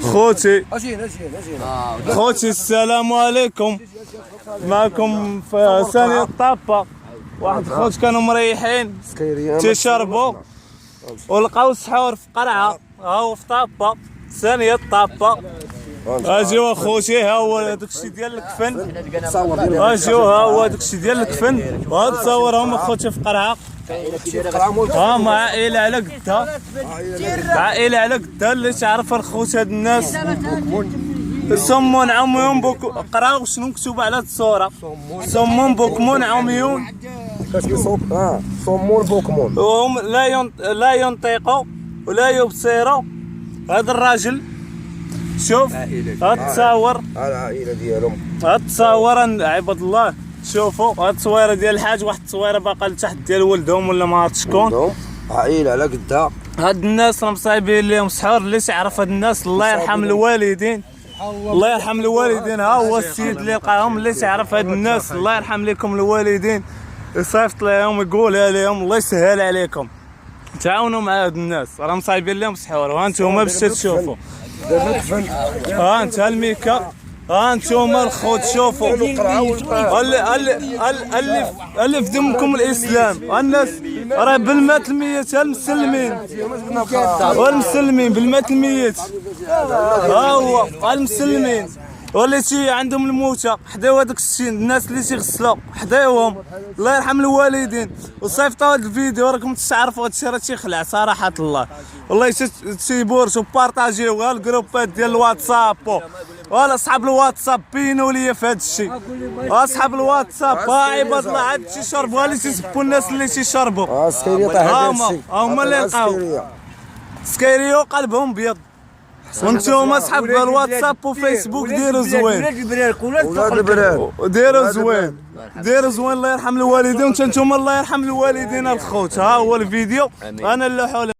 خوتي اجينا خوتي السلام عليكم. معكم في ثانية الطابة واحد خوت كانوا مريحين تيشربوا ولقاو السحور في قرعة، ها هو في طابة ثانية الطابة. اجيو اخوتي، ها هو داكشي ديال الكفن، اجيو ها هو داكشي ديال الكفن، وهاد تصاورهم اخوتي في قرعة، ها مع عائلة على قدها، عائلة على قدها اللي تعرف الخوت. هاد الناس صمون عميون قراو شنو مكتوب على هاد الصورة، صمون بوكمون عميون، صمون بوكمون، وهم لا ينطقوا ولا يبصروا. هذا الراجل شوف هاد التصاور، العائلة ديالهم، هاد التصاور عباد الله شوفوا هاد التصويره ديال الحاج، واحد التصويره باقا لتحت ديال ولدهم ولا ما عرفت شكون. عائلة على قدها. هاد الناس راه مصايبين لهم سحور. اللي تعرف هاد الناس الله يرحم الوالدين، الله يرحم الوالدين. ها هو السيد اللي لقاهم. اللي تعرف هاد الناس الله يرحم لكم الوالدين، يصيفط لهم يقولها لهم الله يسهل عليكم، تعاونوا مع هاد الناس راه مصايبين لهم سحور. وها انتوما باش تشوفوا، ها انت الميكا، ها انتوما الخوت شوفوا اللي في دمكم الاسلام. الناس راه بالمات الميت، المسلمين والمسلمين بالمات الميت، ها هو المسلمين واللي تي عندهم الموتى حداو هذاك الشيء، الناس اللي تيغسلوا حداوهم الله يرحم الوالدين. وصيفطوا هذا الفيديو راكم تعرفوا هذا الشيء راه تيخلع صراحه الله. والله تيبورشوا بارطاجيوها الجروبات ديال الواتساب، ولا اصحاب الواتساب بينوا لي في هذا الشيء، اصحاب الواتساب ها عباد الله عاد تيشربوا اللي تيسبوا الناس اللي تيشربوا، هما اللي لقاو سكيريو قلبهم بيض. وانتم اصحاب الواتساب وفيسبوك ديروا زوين، ديروا زوين، ديروا زوين الله يرحم الوالدين. وانتم الله يرحم الوالدين الخوت. ها هو الفيديو انا اللي حول